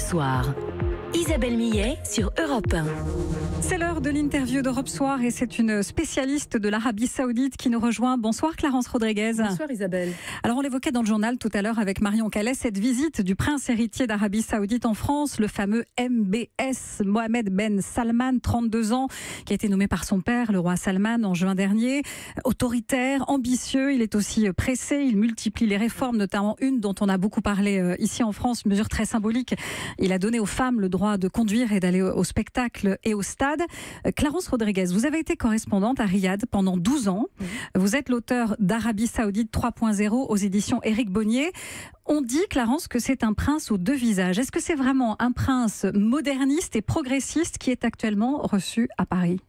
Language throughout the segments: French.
Soir. Isabelle Millet sur Europe 1. C'est l'heure de l'interview d'Europe Soir et c'est une spécialiste de l'Arabie Saoudite qui nous rejoint. Bonsoir Clarence Rodriguez. Bonsoir Isabelle. Alors on l'évoquait dans le journal tout à l'heure avec Marion Calais, cette visite du prince héritier d'Arabie Saoudite en France, le fameux MBS, Mohamed Ben Salman, 32 ans, qui a été nommé par son père, le roi Salman, en juin dernier. Autoritaire, ambitieux, il est aussi pressé, il multiplie les réformes, notamment une dont on a beaucoup parlé ici en France, une mesure très symbolique. Il a donné aux femmes le droit de conduire et d'aller au spectacle et au stade. Clarence Rodriguez, vous avez été correspondante à Riyad pendant 12 ans. Vous êtes l'auteur d'Arabie Saoudite 3.0 aux éditions Éric Bonnier. On dit, Clarence, que c'est un prince aux deux visages. Est-ce que c'est vraiment un prince moderniste et progressiste qui est actuellement reçu à Paris ?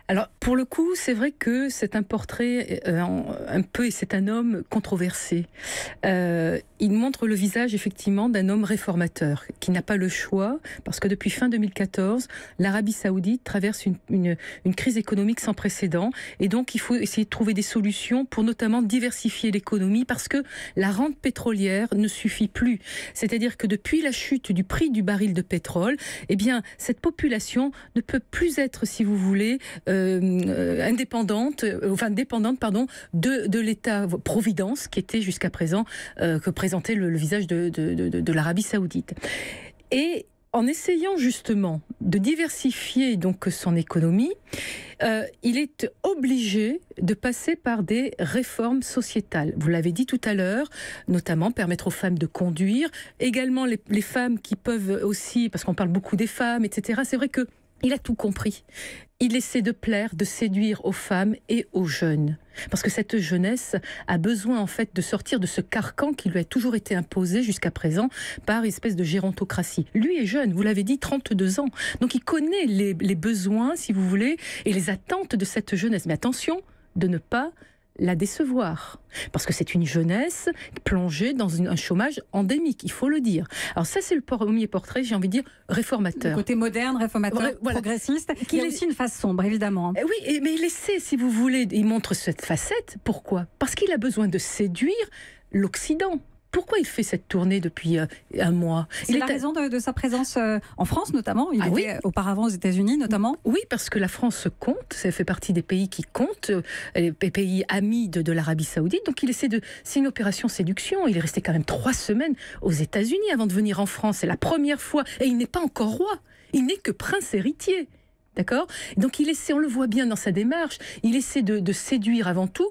Alors, pour le coup, c'est vrai que c'est un portrait un peu, et c'est un homme controversé. Il montre le visage, effectivement, d'un homme réformateur qui n'a pas le choix, parce que depuis fin 2014, l'Arabie Saoudite traverse une crise économique sans précédent, et donc il faut essayer de trouver des solutions pour notamment diversifier l'économie, parce que la rente pétrolière ne suffit plus. C'est-à-dire que depuis la chute du prix du baril de pétrole, eh bien, cette population ne peut plus être, si vous voulez, dépendante de l'État-providence qui était jusqu'à présent, que présentait le visage de l'Arabie Saoudite. Et en essayant justement de diversifier donc son économie, il est obligé de passer par des réformes sociétales. Vous l'avez dit tout à l'heure, notamment permettre aux femmes de conduire, également les femmes qui peuvent aussi, parce qu'on parle beaucoup des femmes, etc. C'est vrai que il a tout compris. Il essaie de plaire, de séduire aux femmes et aux jeunes. Parce que cette jeunesse a besoin en fait de sortir de ce carcan qui lui a toujours été imposé jusqu'à présent par une espèce de gérontocratie. Lui est jeune, vous l'avez dit, 32 ans. Donc il connaît les besoins, si vous voulez, et les attentes de cette jeunesse. Mais attention de ne pas la décevoir. Parce que c'est une jeunesse plongée dans un chômage endémique, il faut le dire. Alors ça, c'est le premier portrait, j'ai envie de dire, réformateur. Le côté moderne, réformateur, voilà, progressiste, qui a aussi une face sombre, évidemment. Oui, mais il essaie, si vous voulez, il montre cette facette. Pourquoi ? Parce qu'il a besoin de séduire l'Occident. Pourquoi il fait cette tournée depuis un mois ? C'est la raison de sa présence en France, notamment. Il était auparavant aux États-Unis, notamment. Oui, parce que la France compte. Ça fait partie des pays qui comptent, les pays amis de l'Arabie Saoudite. Donc, il essaie de... C'est une opération séduction. Il est resté quand même 3 semaines aux États-Unis avant de venir en France. C'est la première fois. Et il n'est pas encore roi. Il n'est que prince héritier. D'accord ? Donc il essaie, on le voit bien dans sa démarche, il essaie de séduire avant tout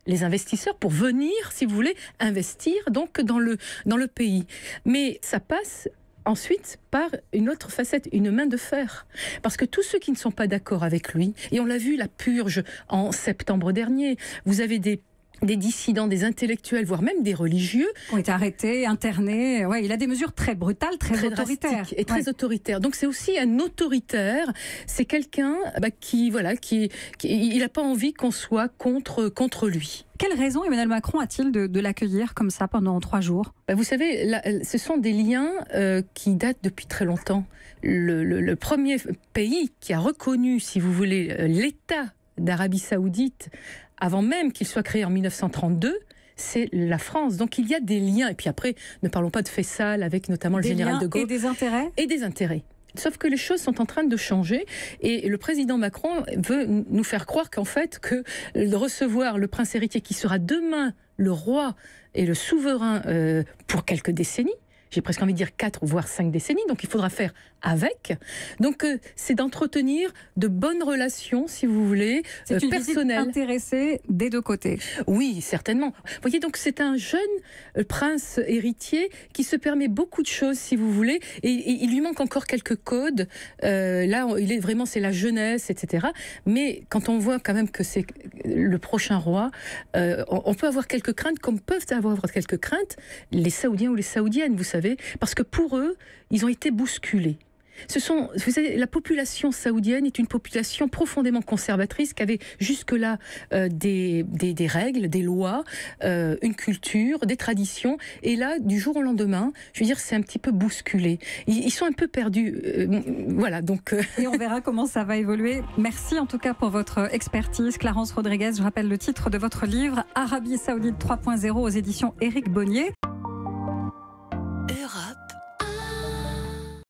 les investisseurs pour venir, si vous voulez, investir donc dans le pays. Mais ça passe ensuite par une autre facette, une main de fer. Parce que tous ceux qui ne sont pas d'accord avec lui, et on l'a vu, la purge en septembre dernier, vous avez des dissidents, des intellectuels, voire même des religieux qui ont été arrêtés, internés. Ouais, il a des mesures très brutales, très autoritaires. Et très autoritaires. Donc c'est aussi un autoritaire. C'est quelqu'un qui il n'a pas envie qu'on soit contre lui. Quelle raison Emmanuel Macron a-t-il de l'accueillir comme ça pendant 3 jours ? Vous savez, là, ce sont des liens qui datent depuis très longtemps. Le premier pays qui a reconnu, si vous voulez, l'État d'Arabie Saoudite, avant même qu'il soit créé en 1932, c'est la France. Donc il y a des liens. Et puis après, ne parlons pas de Faisal avec notamment le général de Gaulle. Et des intérêts ? Et des intérêts. Sauf que les choses sont en train de changer et le président Macron veut nous faire croire qu'en fait, que de recevoir le prince héritier qui sera demain le roi et le souverain pour quelques décennies, j'ai presque envie de dire 4 voire 5 décennies, donc il faudra faire avec. Donc c'est d'entretenir de bonnes relations, si vous voulez, c'est une personnelles. Visite intéressée des deux côtés. Oui, certainement. Vous voyez, donc c'est un jeune prince héritier qui se permet beaucoup de choses, si vous voulez, et il lui manque encore quelques codes. Là, c'est la jeunesse, etc. Mais quand on voit quand même que c'est le prochain roi, on peut avoir quelques craintes, comme peuvent avoir quelques craintes les Saoudiens ou les Saoudiennes, vous savez, parce que pour eux, ils ont été bousculés. Vous savez, la population saoudienne est une population profondément conservatrice qui avait jusque-là des règles, des lois, une culture, des traditions. Et là, du jour au lendemain, je veux dire, c'est un petit peu bousculé. Ils sont un peu perdus. Voilà, donc... Et on verra comment ça va évoluer. Merci en tout cas pour votre expertise. Clarence Rodriguez, je rappelle le titre de votre livre, Arabie Saoudite 3.0 aux éditions Éric Bonnier.